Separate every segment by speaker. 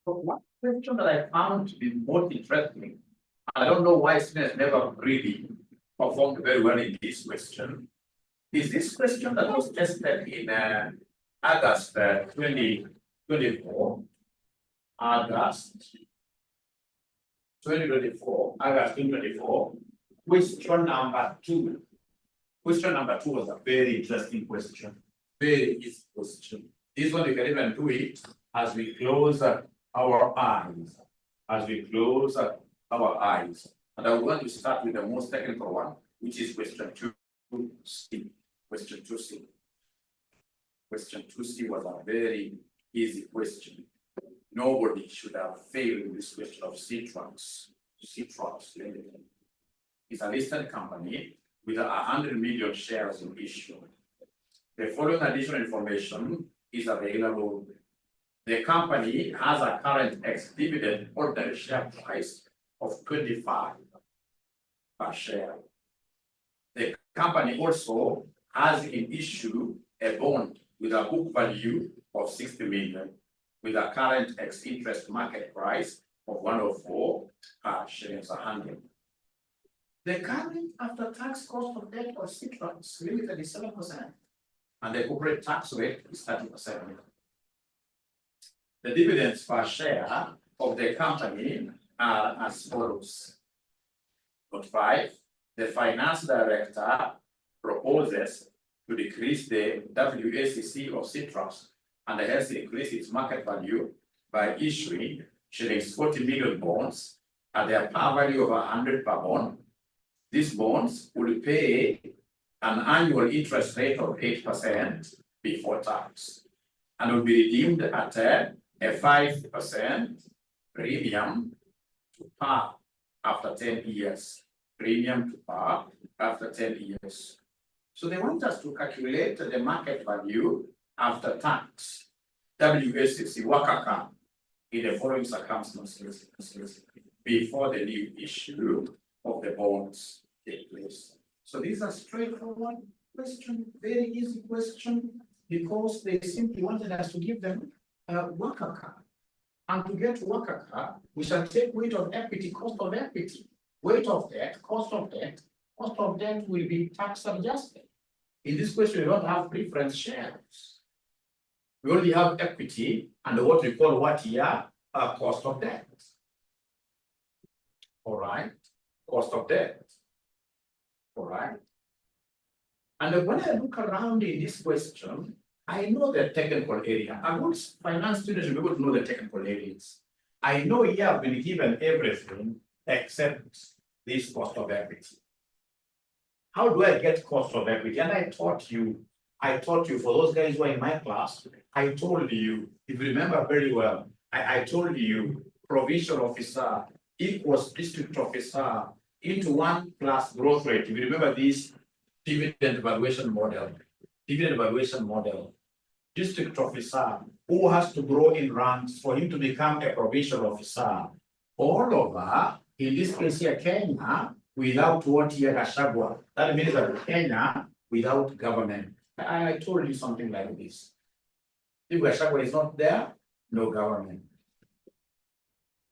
Speaker 1: But one question that I found to be most interesting, I don't know why students never really performed very well in this question, is this question that was tested in August 2024. August 2024. Question number 2. Question number 2 was a very interesting question. Very easy question. This one you can even do it as we close our eyes. As we close our eyes. And I want to start with the most technical one, which is question 2C. Question 2C. Question 2C was a very easy question. Nobody should have failed in this question of cie𝗳𝗄𝗏. cie𝗳𝗄𝗏 Limited is a listed company with 100 million shares in issue. The following additional information is available. The company has a current ex-dividend ordinary share price of 25 per share. The company also has in issue a bond with a book value of 60 million, with a current ex-interest market price of 104 per share, 100. The current after-tax cost of debt of cie𝗳𝗄𝗏 Limited is 7%, and the corporate tax rate is 30%. The dividends per share of the company are as follows. Note 5, the finance director proposes to decrease the WACC of cie𝗳𝗄𝗏 and hence increase its market value by issuing $40 million bonds at their par value of 100 per bond. These bonds will pay an annual interest rate of 8% before tax and will be redeemed at a 5% premium to par after 10 years. Premium to par after 10 years. So they want us to calculate the market value after tax, WACC wakaka, in the following circumstances before the new issue of the bonds take place. So these are straightforward question, very easy question, because they simply wanted us to give them wakaka. And to get wakaka, we shall take weight of equity, cost of equity, weight of debt, cost of debt. Cost of debt will be tax adjusted. In this question, we don't have preference shares. We only have equity and what we call cost of debt. All right, cost of debt. All right. And when I look around in this question, I know the technical area. A good finance student should be able to know the technical areas. I know here I've been given everything except this cost of equity. How do I get cost of equity? And I taught you for those guys who are in my class, I told you, if you remember very well, I told you provincial officer equals district officer into 1 plus growth rate. If you remember this dividend evaluation model, district officer who has to grow in ranks for him to become a provincial officer all over, in this case here, Kenya, without what here 𝗂𝗂𝗏𝗏. That means that Kenya without government. I told you something like this. If 𝗂𝗂𝗏𝗏 is not there, no government.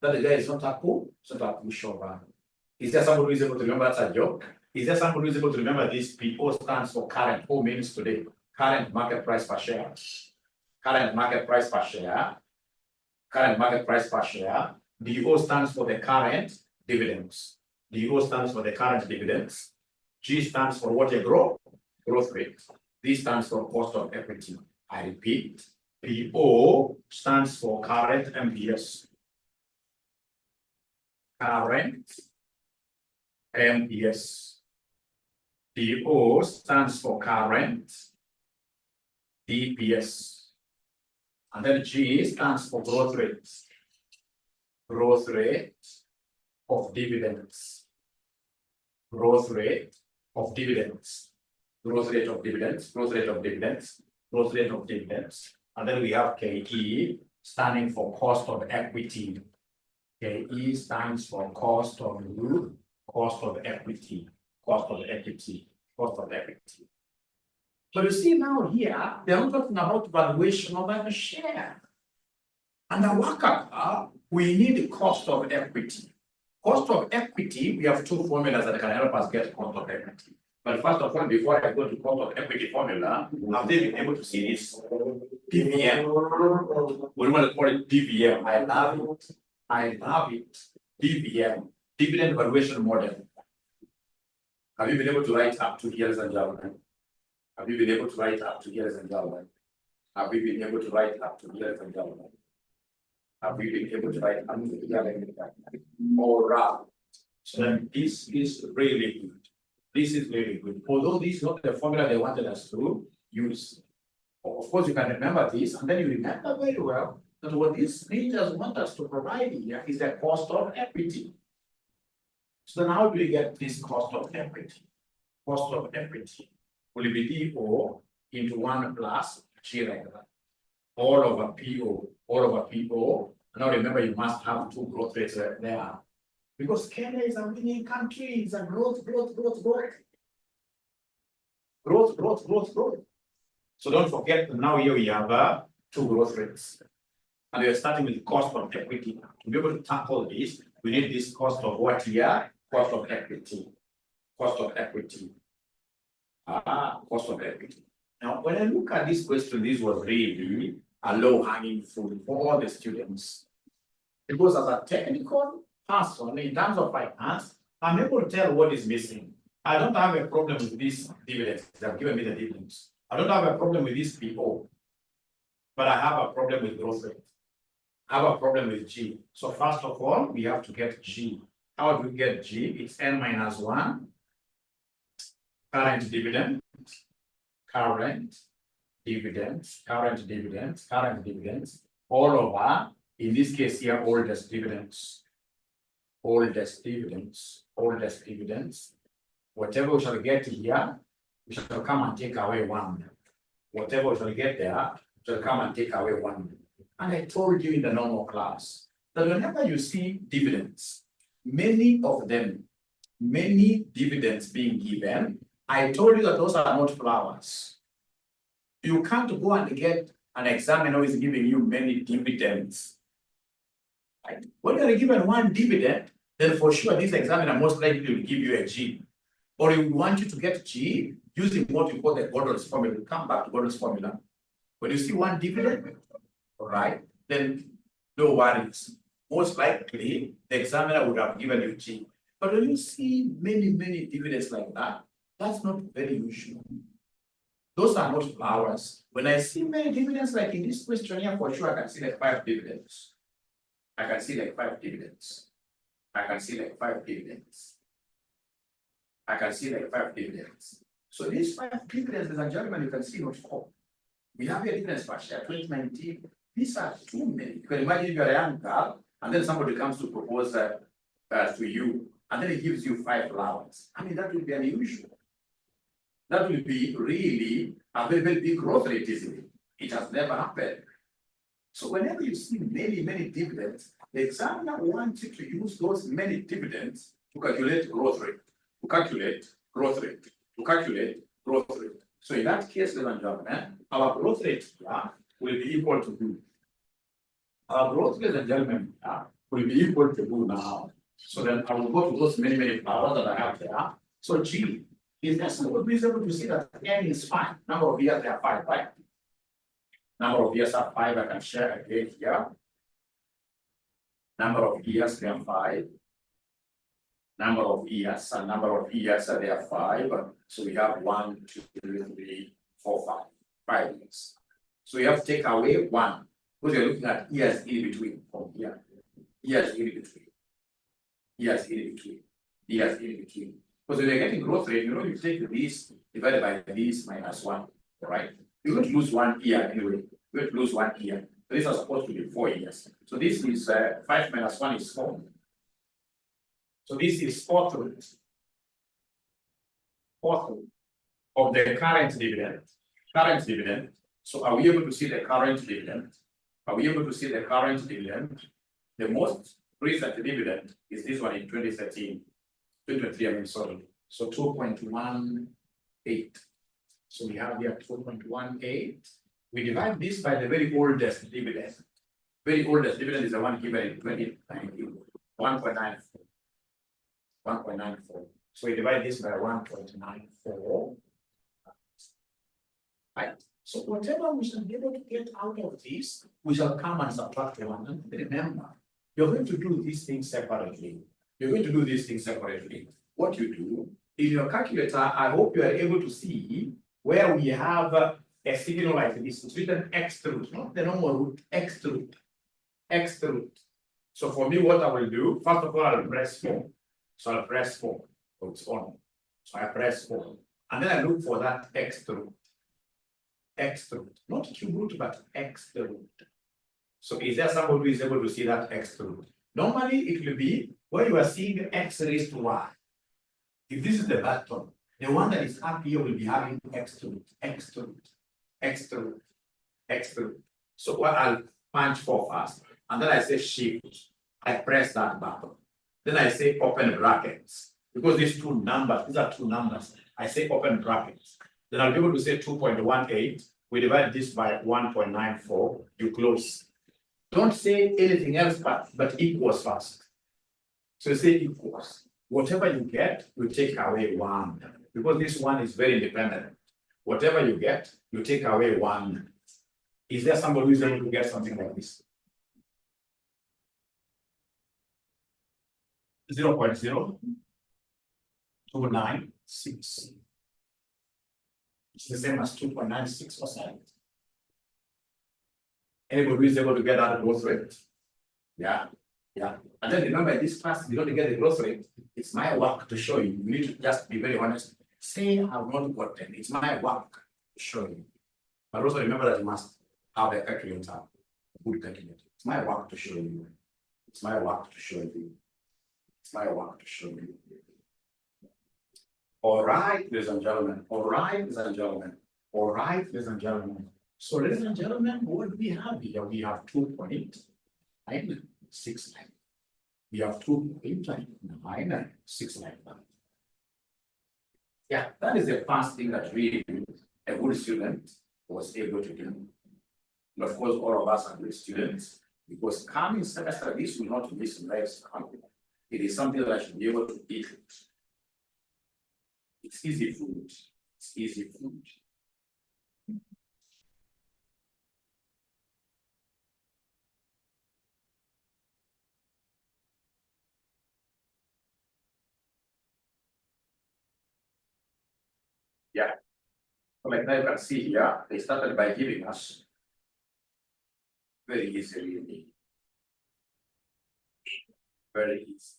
Speaker 1: That the guy is not a coup, it's not a pushover. Is there somebody who is able to remember that's a joke? Is there somebody who is able to remember this PO stands for current? O means today. Current market price per share. Current market price per share. Current market price per share. DO stands for the current dividends. DO stands for the current dividends. G stands for what you grow? Growth rate. D stands for cost of equity. I repeat, PO stands for current MPS. Current MPS. DO stands for current DPS. And then G stands for growth rate. Growth rate of dividends. Growth rate of dividends. Growth rate of dividends. Growth rate of dividends. Growth rate of dividends. And then we have KE standing for cost of equity. KE stands for cost of equity. Cost of equity. Cost of equity. So you see now here, they are not talking about valuation of a share. And the worker, we need the cost of equity. Cost of equity, we have two formulas that can help us get cost of equity. But first of all, before I go to cost of equity formula, have they been able to see this? DVM. We want to call it DVM. I love it. I love it. DVM. Dividend valuation model. Have you been able to write up to years and gentlemen? Have you been able to write up to years and gentlemen? Have you been able to write up to years and gentlemen? Have we been able to write up to years and gentlemen? All right. So then this is really good. This is really good. Although this is not the formula they wanted us to use. Of course, you can remember this, and then you remember very well that what these majors want us to provide here is the cost of equity. So then how do we get this cost of equity? Cost of equity will be DO into 1 plus G like that. All over PO, all over PO. Now remember, you must have two growth rates there. Because Kenya is a winning country, it's a growth. Growth. So don't forget, now here we have two growth rates. And we are starting with cost of equity. To be able to tackle this, we need this cost of what here? Cost of equity. Cost of equity. Cost of equity. Now, when I look at this question, this was really a low-hanging fruit for all the students. Because as a technical person, in terms of finance, I'm able to tell what is missing. I don't have a problem with these dividends. They have given me the dividends. I don't have a problem with these people, but I have a problem with growth rate. I have a problem with G. So first of all, we have to get G. How do we get G? It's N minus 1, current dividend, current dividends, all over, in this case here, oldest dividends. Whatever we shall get here, we shall come and take away 1. Whatever we shall get there, we shall come and take away 1. And I told you in the normal class that whenever you see dividends, many dividends being given, I told you that those are not flowers. You can't go and get an examiner who is giving you many dividends. Right? When you are given 1 dividend, then for sure this examiner most likely will give you a G. Or he will want you to get G using what we call the Gödel's formula. We'll come back to Gödel's formula. When you see 1 dividend, all right, then no worries. Most likely the examiner would have given you G. But when you see many dividends like that, that's not very usual. Those are not flowers. When I see many dividends like in this question here, for sure I can see like 5 dividends. I can see like 5 dividends. So these 5 dividends, ladies and gentlemen, you can see not 4. We have a dividends per share 2019. These are too many. You can imagine if you're a young girl, and then somebody comes to propose to you, and then he gives you 5 flowers. I mean, that would be unusual. That will be really a very big growth rate, isn't it? It has never happened. So whenever you see many dividends, the examiner wants you to use those many dividends to calculate growth rate, So in that case, ladies and gentlemen, our growth rate here will be equal to 2. Our growth, ladies and gentlemen, will be equal to 2 now. So then I will go to those many flowers that I have there. So G is able to see that N is 5. Number of years, they are 5, right? Number of years are 5. I can share again here. Number of years, they are 5. Number of years, and number of years, they are 5. So we have 1, 2, 3, 4, 5. 5 years. So we have to take away 1. Because you're looking at years in between from here. Years in between. Because when you're getting growth rate, you take this divided by this minus 1, right? You're going to lose 1 year anyway. You're going to lose 1 year. So these are supposed to be 4 years. So this is 5 minus 1 is 4. So this is 4th root of the current dividend. So are we able to see the current dividend? The most recent dividend is this one in 2013. 2023, I mean, sorry. So 2.18. So we have here 2.18. We divide this by the very oldest dividend. Very oldest dividend is the one given in 2019, 1.94. 1.94. So we divide this by 1.94. Right. So whatever we shall be able to get out of this, we shall come and subtract one. And remember, you're going to do these things separately. You're going to do these things separately. What you do in your calculator, I hope you are able to see where we have a signal like this. It's written x root, not the normal root, x root. X root. So for me, what I will do, first of all, I'll press 4. So I'll press 4. So it's on. So I press 4. And then I look for that x root. X root. Not cube root, but x root. So is there somebody who is able to see that x root? Normally, it will be where you are seeing x raised to y. If this is the button, the one that is up here will be having x root, x root, x root, x root. So what I'll punch 4 first. And then I say shift, I press that button. Then I say open brackets. Because these two numbers, these are two numbers. I say open brackets. Then I'll be able to say 2.18. We divide this by 1.94. You close. Don't say anything else but equals first. So you say equals. Whatever you get, you take away 1. Because this one is very independent. Whatever you get, you take away 1. Is there somebody who is able to get something like this? 0.0296. It's the same as 2.96%. Anybody who is able to get that growth rate? Yeah. And then remember, in this class, you don't get the growth rate. It's my work to show you. You need to just be very honest. Say I've not gotten. It's my work to show you. But also remember that you must have a calculator, a good calculator. It's my work to show you. It's my work to show you. It's my work to show you. All right, ladies and gentlemen. All right, ladies and gentlemen. All right, ladies and gentlemen. So, ladies and gentlemen, what do we have here? We have 2.969. We have 2.969. Yeah, that is the first thing that really a good student was able to do. And of course, all of us are good students, because coming semester, this will not be some life. It is something that I should be able to eat. It's easy food. It's easy food. Yeah. Like now you can see here, they started by giving us very easily. Very easy.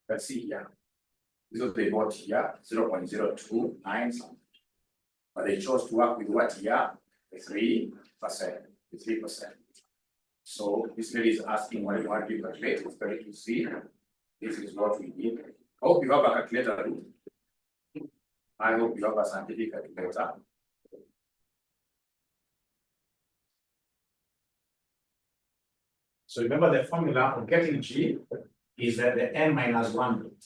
Speaker 1: Let's see here. This is what they got here, 0.029 something. But they chose to work with what here? The 3%. The 3%. So this lady is asking what you want to calculate. It's very easy. This is what we need. I hope you have a calculator. I hope you have a scientific calculator. So remember the formula for getting G is that the n minus 1 root.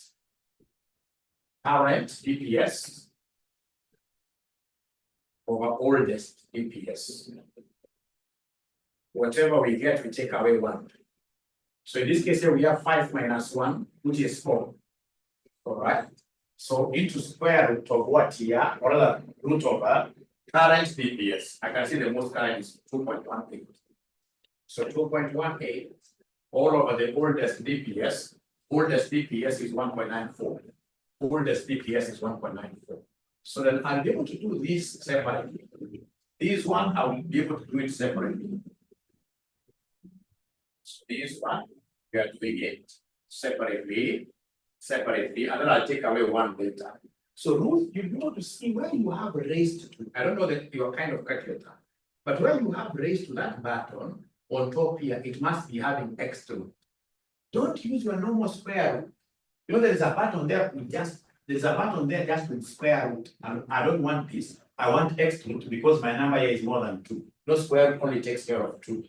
Speaker 1: Current DPS over oldest DPS. Whatever we get, we take away 1. So in this case here, we have 5 minus 1, which is 4. All right. So into square root of what here, or rather root of current DPS. I can see the most current is 2.18. So 2.18 all over the oldest DPS. Oldest DPS is 1.94. Oldest DPS is 1.94. So then I'll be able to do this separately. This one, I will be able to do it separately. So this one, we are doing it separately, and then I'll take away 1 later. So Ruth, you'll be able to see where you have raised to. I don't know that your kind of calculator, but where you have raised to that button on top here, it must be having x root. Don't use your normal square root. You know, there's a button there with just with square root. And I don't want this. I want x root because my number here is more than 2. No, square root only takes care of 2.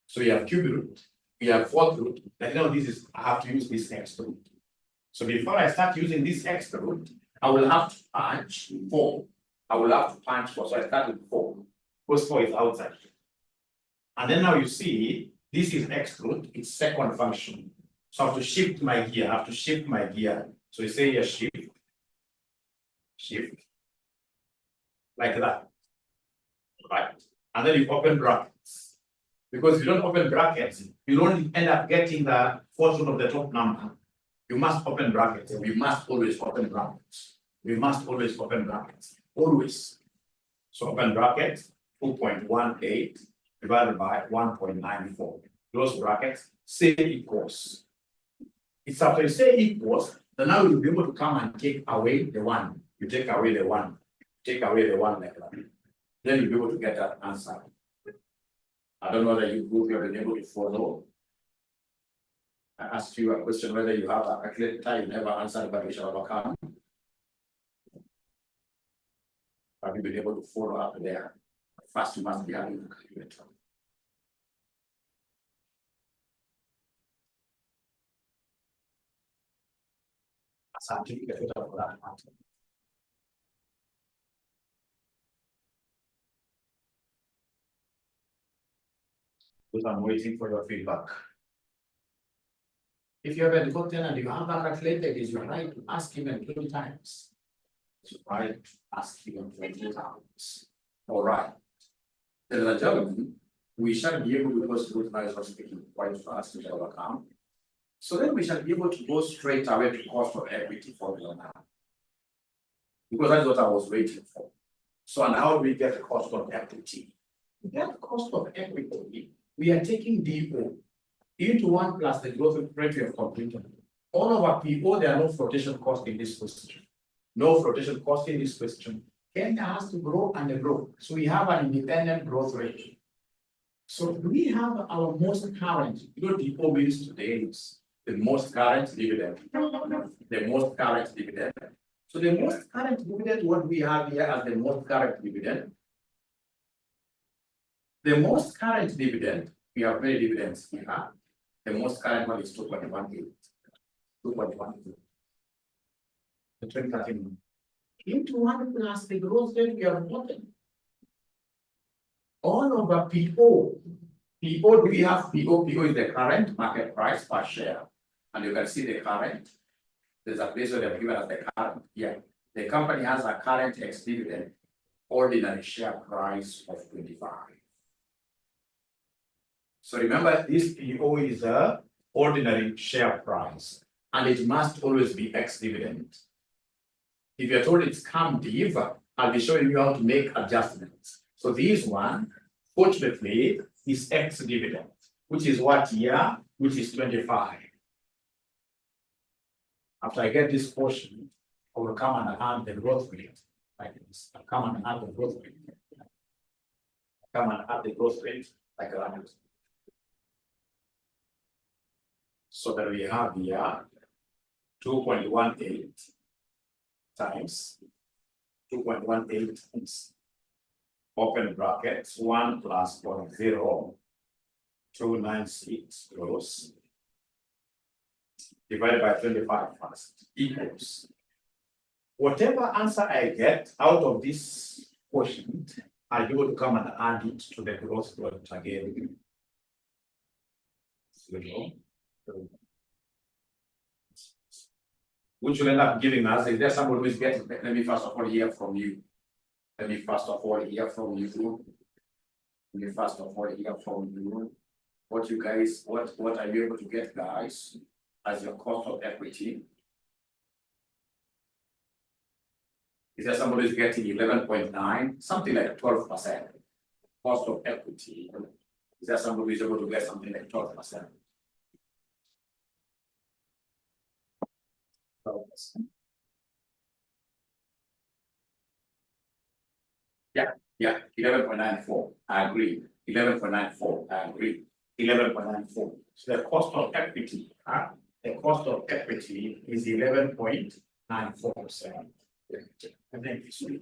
Speaker 1: So you have cube root, you have 4th root. Like now, this is I have to use this x root. So before I start using this x root, I will have to punch 4. I will have to punch 4. So I start with 4. because 4 is outside. And then now you see, this is exclude, it's second function. So I have to shift my gear, So you say here shift, like that, right? And then you open brackets. Because if you don't open brackets, you don't end up getting the fortune of the top number. You must open brackets, and we must always open brackets. Always. So open bracket, 2.18 divided by 1.94. Close brackets, say equals. It's after you say equals, then now you'll be able to come and take away the 1. You take away the 1. Take away the 1 like that. Then you'll be able to get that answer. I don't know that you group have been able to follow. I asked you a question whether you have a calculator, you never answered, but we shall overcome. Have you been able to follow up there? First, you must be having a calculator. A certificate for that matter. Because I'm waiting for your feedback. If you haven't gotten and you have a calculator, it is your right to ask even 20 times. It's your right to ask even 20 times. All right. Ladies and gentlemen, we shall be able to, because Ruth and I are speaking quite fast to overcome. So then we shall be able to go straight away to cost of equity formula now. Because that's what I was waiting for. So, and how do we get the cost of equity? To get the cost of equity, we are taking DO into 1 plus the growth rate we have completed. All of our PO, there are no flotation costs in this question. No flotation cost in this question. Kenya has to grow and grow. So we have an independent growth rate. So we have our most current, DO means today is the most current dividend. The most current dividend. So the most current dividend, what we have here as the most current dividend. The most current dividend, we have many dividends here. The most current one is 2.18. 2.18. The 2013 into 1 plus the growth rate we have gotten. All over PO. PO, do we have PO? PO is the current market price per share. And you can see the current. There's a place where they've given us the current here. The company has a current ex-dividend ordinary share price of 25. So remember, this PO is a ordinary share price, and it must always be ex-dividend. If you're told it's div, I'll be showing you how to make adjustments. So this one, fortunately, is ex-dividend, which is what here? Which is 25. After I get this portion, I will come and add the growth rate like this. I'll come and add the growth rate. Come and add the growth rate like that. So that we have here 2.18 times 2.18 times open brackets 1 plus 0.0296 gross divided by 25 first equals whatever answer I get out of this quotient, I'll be able to come and add it to the gross product again. Which will end up giving us, is there somebody who is getting, let me first of all hear from you. Let me first of all hear from you. What you guys, what are you able to get, guys, as your cost of equity? Is there somebody who's getting 11.9, something like 12% cost of equity? Is there somebody who's able to get something like 12%? Yeah, 11.94. I agree. 11.94. I agree. 11.94. So the cost of equity, the cost of equity is 11.94%. And then this will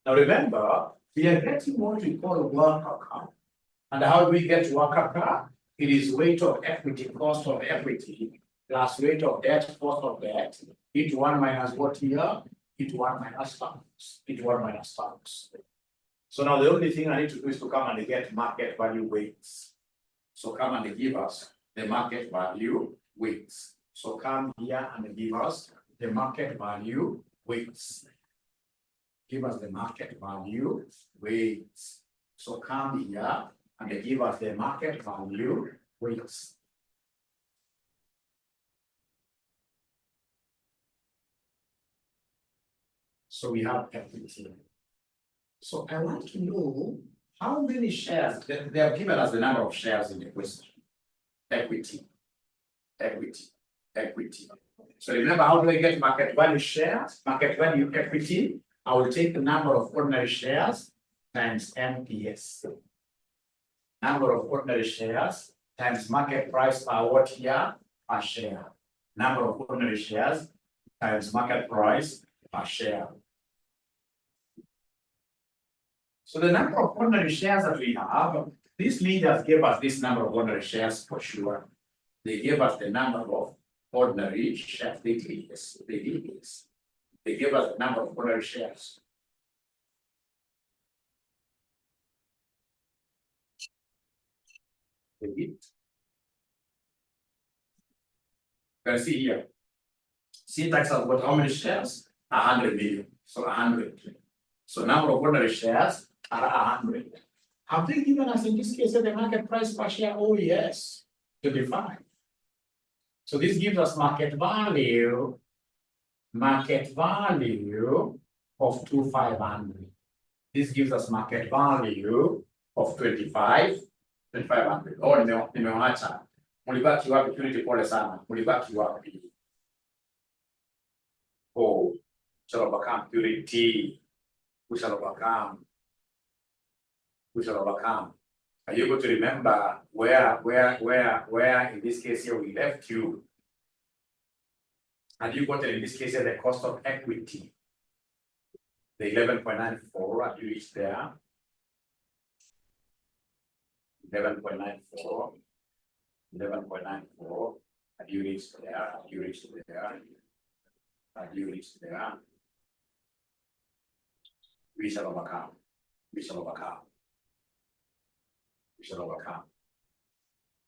Speaker 1: Now remember, we are getting what we call worker cap. And how do we get worker cap? It is weight of equity, cost of equity, plus weight of debt, cost of debt, into 1 minus what here? into 1 minus terms, into 1 minus terms. So now the only thing I need to do is to come and get market value weights. So come and give us the market value weights. So come here and give us the market value weights. Give us the market value weights. So come here and give us the market value weights. So we have everything. So I want to know how many shares. They have given us the number of shares in the question. Equity, equity, equity. So remember, how do I get market value shares? Market value equity. I will take the number of ordinary shares times MPS. Number of ordinary shares times market price per what year per share. Number of ordinary shares times market price per share. So the number of ordinary shares that we have, these leaders gave us this number of ordinary shares for sure. They gave us the number of ordinary shares. They did this. They did this. They gave us the number of ordinary shares. They did. You can see here. Syntax has got how many shares? 100 million. So 100. So number of ordinary shares are 100. Have they given us in this case the market price per share? Oh yes, 25. So this gives us market value of 2,500. This gives us market value of 2,500. Oh, nimewacha. Mulibaki wapi? Purity pole sana. Mulibaki wapi? Oh, shall overcome purity. We shall overcome. We shall overcome. Are you able to remember where in this case here we left you? And you got in this case here the cost of equity. The 11.94, have you reached there? 11.94. 11.94. Have you reached there? Have you reached there? Have you reached there? We shall overcome. We shall overcome. We shall overcome.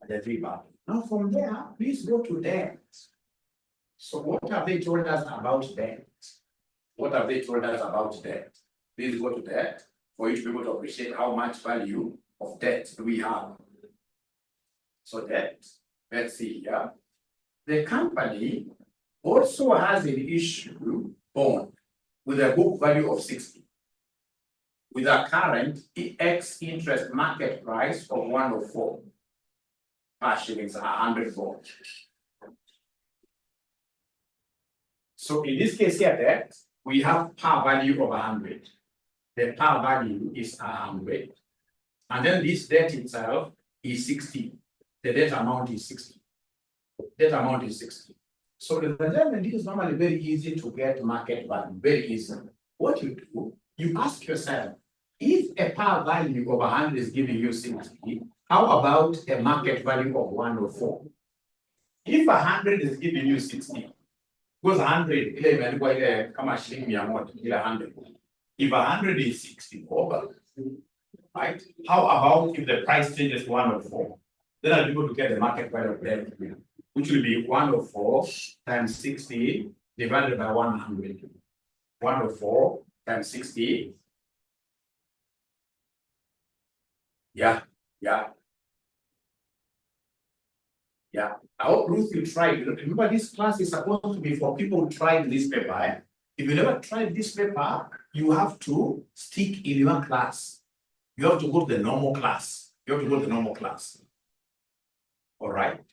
Speaker 1: And the 3 bar. Now from there, please go to debt. So what have they told us about debt? What have they told us about debt? Please go to debt for you to be able to appreciate how much value of debt do we have. So debt, let's see here. The company also has an issue bond with a book value of 60. With a current X interest market price of 104 per shillings, 100 bonds. So in this case here, debt, we have par value of 100. The par value is 100. And then this debt itself is 60. The debt amount is 60. Debt amount is 60. So the debt is normally very easy to get market value, very easy. What you do, you ask yourself, if a par value of 100 is giving you 60, how about a market value of 104? If 100 is giving you 60, because 100, if 100 is 60 over, right? How about if the price changes 104? Then I'll be able to get the market value of that, which will be 104 times 60 divided by 100. 104 times 60. Yeah. I hope Ruth will try. Remember, this class is supposed to be for people who tried this paper. If you never tried this paper, you have to stick in your class. You have to go to the normal class. You have to go to the normal class. All right.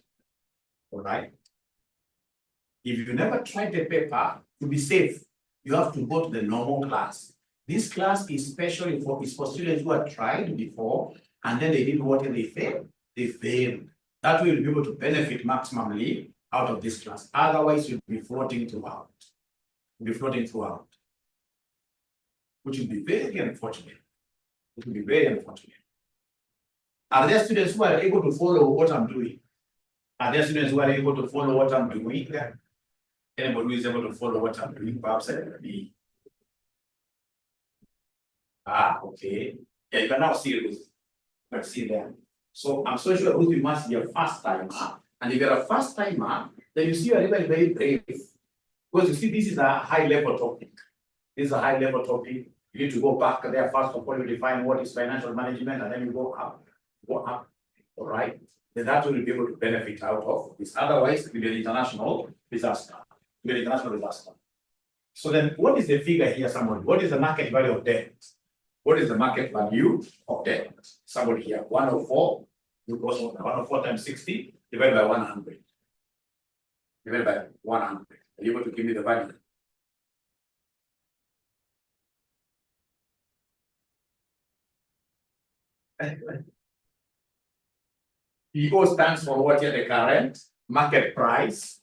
Speaker 1: If you never tried the paper, to be safe, you have to go to the normal class. This class is specially for students who have tried before, and then they did what they failed. They failed. That way you'll be able to benefit maximally out of this class. Otherwise, you'll be floating throughout. You'll be floating throughout. Which will be very unfortunate. It will be very unfortunate. Are there students who are able to follow what I'm doing? Are there students who are able to follow what I'm doing? Anybody who is able to follow what I'm doing? Perhaps me. Okay. Yeah, you can now see Ruth. You can see there. So I'm so sure Ruth, you must be a first timer. And if you're a first timer, then you see you're very, very brave. Because you see, this is a high level topic. This is a high level topic. You need to go back there first of all, you define what is financial management, and then you go up. All right. Then that will be able to benefit out of this. Otherwise, it will be an international disaster. It will be an international disaster. So then what is the figure here, somebody? What is the market value of debt? What is the market value of debt? Somebody here, 104, you go 104 times 60 divided by 100. Divided by 100. Are you able to give me the value? PO stands for what here? The current market price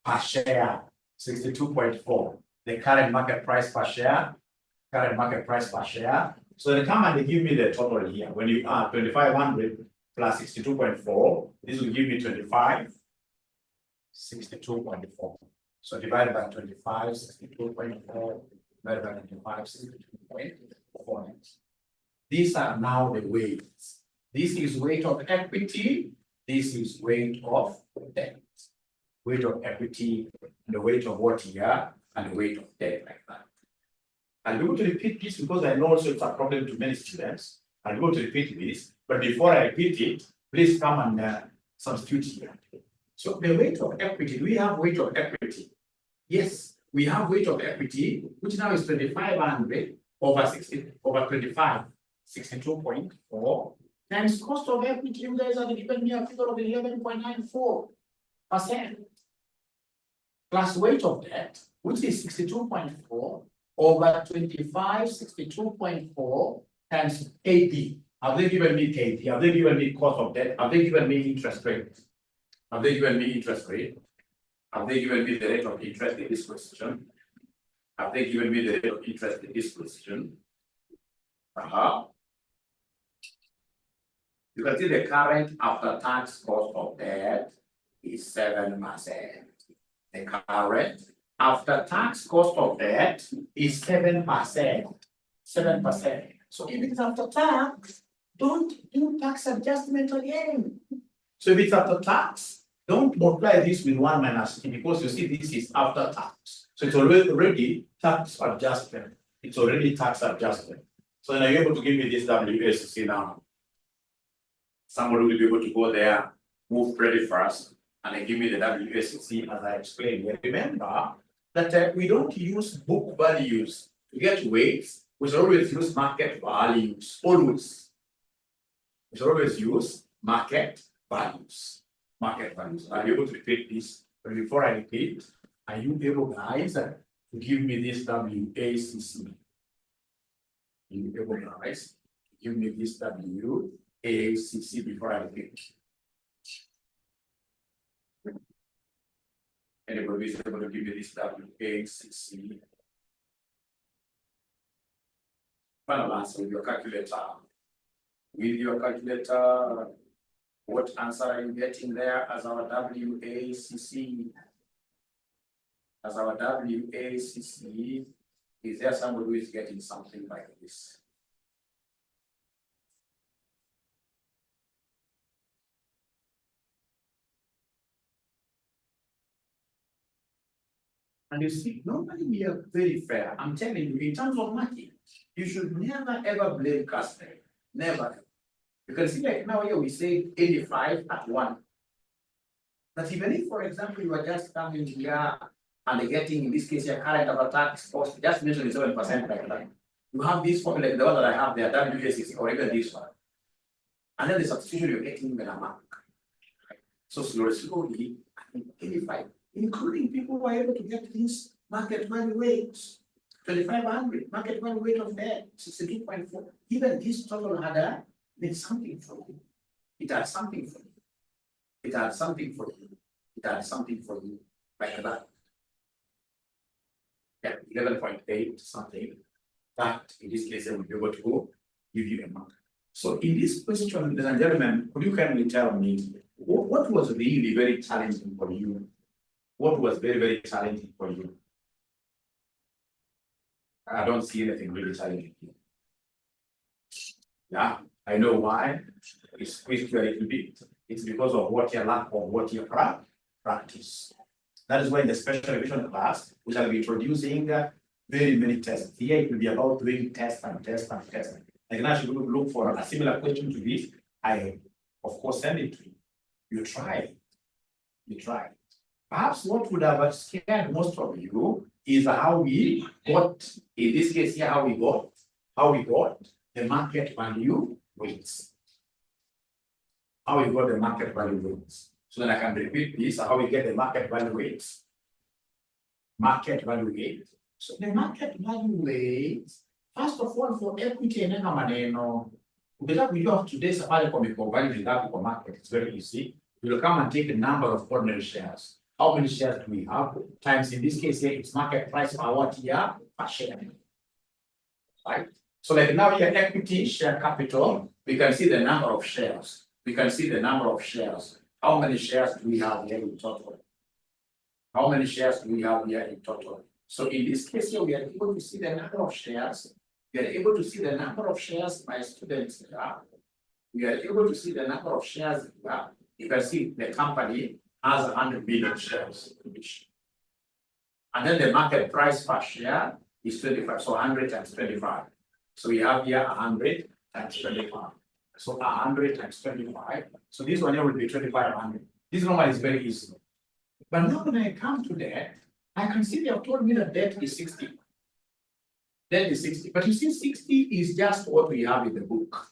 Speaker 1: per share, 62.4. The current market price per share, current market price per share. So they come and they give me the total here. When you add 2,500 plus 62.4, this will give me 25, 62.4. So divided by 25, 62.4, divided by 25, 62.4. These are now the weights. This is weight of equity. This is weight of debt. Weight of equity, and the weight of what here, and the weight of debt, like that. I'm going to repeat this because I know also it's a problem to many students. I'm going to repeat this, but before I repeat it, please come and substitute here. So the weight of equity, do we have weight of equity? Yes, we have weight of equity, which now is 2,500 over 60 over 25, 62.4 times cost of equity. You guys are given me a figure of 11.94% plus weight of debt, which is 62.4 over 25, 62.4 times KD. Have they given me KD? Have they given me cost of debt? Have they given me interest rate? Have they given me interest rate? Have they given me the rate of interest in this question? Have they given me the rate of interest in this question? You can see the current after tax cost of debt is 7%. The current after tax cost of debt is 7%. 7%. So if it's after tax, don't do tax adjustment again. So if it's after tax, don't multiply this with 1 minus t, because you see this is after tax. So it's already tax adjustment. It's already tax adjustment. So then are you able to give me this WSC now? Somebody will be able to go there, move credit first, and then give me the WSC as I explained. Remember that we don't use book values to get weights. We should always use market values. Always. We should always use market values. Market values. Are you able to repeat this? But before I repeat, are you able, guys, to give me this WACC? Are you able, guys, to give me this WACC before I repeat? Anybody is able to give me this WACC? Final answer with your calculator. With your calculator, what answer are you getting there as our WACC? As our WACC, is there somebody who is getting something like this? And you see, normally we are very fair. I'm telling you, in terms of market, you should never ever blame customer. Never. You can see like now here we say 85 at 1. But even if, for example, you are just coming here and getting, in this case, your current after tax cost, just mention 7% like that. You have this formula, like the one that I have there, WACC, or even this one. And then the substitution you're getting in a mark. So slowly, I think 85. Including people who are able to get this market value weights, 2,500, market value weight of debt, 62.4. Even this total had made something for you. It had something for you. It had something for you. It had something for you, like that. Yeah, 11.8 something. That in this case, I will be able to go give you a mark. So in this question, ladies and gentlemen, could you kindly tell me what was really very challenging for you? What was very, very challenging for you? I don't see anything really challenging here. Yeah, I know why. It's squeezed you a little bit. It's because of what you lack or what you practice. That is why in the special revision class, we shall be introducing very many tests. Here it will be about doing test and test and test. Like now, you look for a similar question to this. I, of course, send it to you. You try it. You try it. Perhaps what would have scared most of you is how we got, in this case here, how we got the market value weights. How we got the market value weights. So then I can repeat this, how we get the market value weights. Market value weight. So the market value weights, first of all, for equity and maneno, because we have today's value in that market, it's very easy. We will come and take the number of ordinary shares. How many shares do we have? Times in this case here, it's market price per what year per share. Right? So like now here, equity share capital, we can see the number of shares. We can see the number of shares. How many shares do we have here in total? How many shares do we have here in total? So in this case here, we are able to see the number of shares. We are able to see the number of shares by students here. We are able to see the number of shares here. You can see the company has 100 million shares. And then the market price per share is 25. So 100 times 25. So we have here 100 times 25. So 100 times 25. So this one here will be 2500. This number is very easy. But now when I come to that, I can see they have told me that debt is 60. Debt is 60. But you see, 60 is just what we have in the book.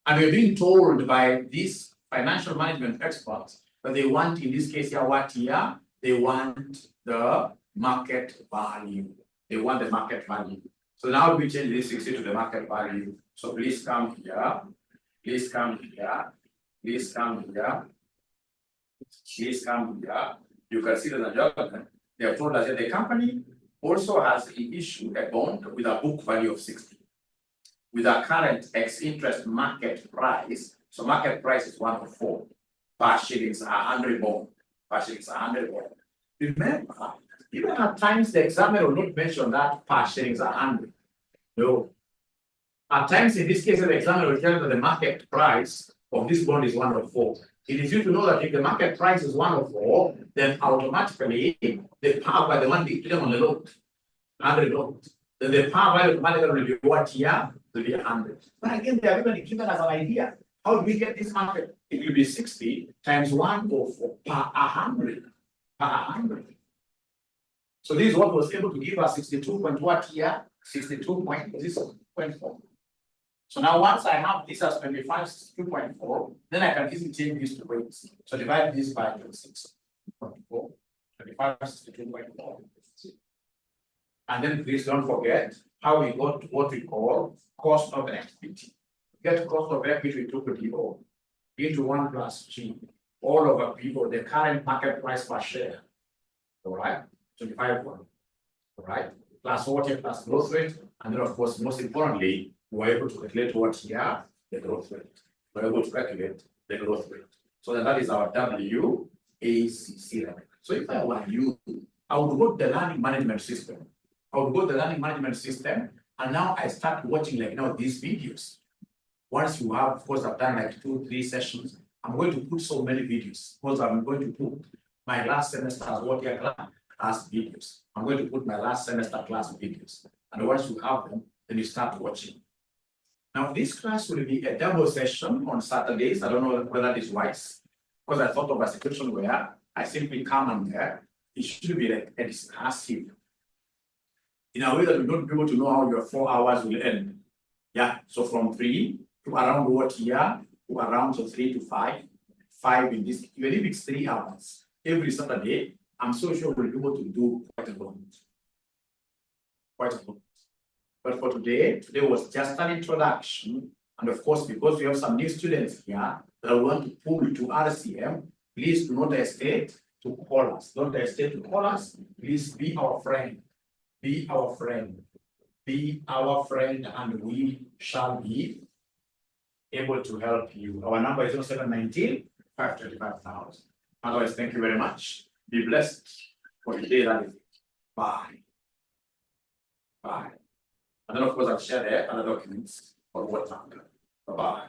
Speaker 1: And we're being told by these financial management experts that they want, in this case here, what here? They want the market value. They want the market value. So now we change this 60 to the market value. So please come here. Please come here. Please come here. Please come here. You can see the adjustment. They have told us that the company also has issued a bond with a book value of 60. With a current ex-interest market price. So market price is 104. Per shillings 100 bond. Per shillings 100 bond. Remember, even at times the examiner will not mention that per shillings 100. No. At times in this case, the examiner will tell you that the market price of this bond is 104. It is you to know that if the market price is 104, then automatically the power by the one declared on the load, 100 load. Then the power value automatically will be what here? Will be 100. But again, they are even given us an idea. How do we get this market? It will be 60 times 104 per 100. Per 100. So this is what was able to give us 62.what here? 62.4. So now once I have this as 25, 62.4, then I can easily change this to weights. So divide this by 26.4, 25, 62.4. And then please don't forget how we got what we call cost of equity. Get cost of equity, we took the O into 1 plus G, all over people, the current market price per share. All right, 25.1. All right, plus what plus growth rate, and then of course, most importantly, we're able to calculate what here, the growth rate. We're able to calculate the growth rate. So that is our WACC level. So if I were you, I would go to the learning management system. I would go to the learning management system, and now I start watching like now these videos. Once you have, of course, I've done like 2-3 sessions. I'm going to put so many videos because I'm going to put my last semester as what year class videos. I'm going to put my last semester class videos. And once you have them, then you start watching. Now, this class will be a double session on Saturdays. I don't know whether that is wise, because I thought of a situation where I simply come on there. It should be like a discursive, in a way that we don't be able to know how your 4 hours will end. Yeah, so from 3 to around what year, to around so 3 to 5, 5 in this, even if it's 3 hours, every Saturday, I'm so sure we'll be able to do quite a lot. Quite a lot. But for today was just an introduction. And of course, because we have some new students here that want to pull to RCM, please do not hesitate to call us. Don't hesitate to call us. Please be our friend. Be our friend. Be our friend, and we shall be able to help you. Our number is 0719 525,000. Otherwise, thank you very much. Be blessed for the day that is. Bye. Bye. And then, of course, I'll share the other documents. or WhatsApp. Bye-bye.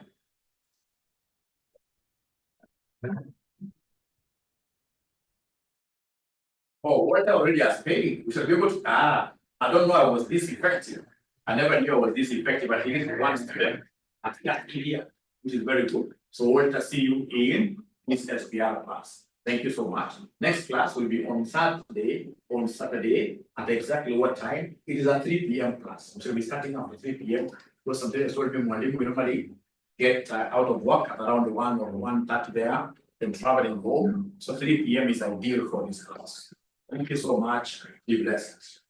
Speaker 1: Oh, what I already has paid. We should be able to, I don't know I was this effective. I never knew I was this effective, but he is one student. I think that's clear, which is very good. So we'll see you in this SPR class. Thank you so much. Next class will be on Saturday, at exactly what time? It is a 3 p.m. class. We will be starting after 3 p.m. Because sometimes we normally get out of work at around 1 or 1:30 there, then traveling home. So 3 p.m. is ideal for this class. Thank you so much. Be blessed.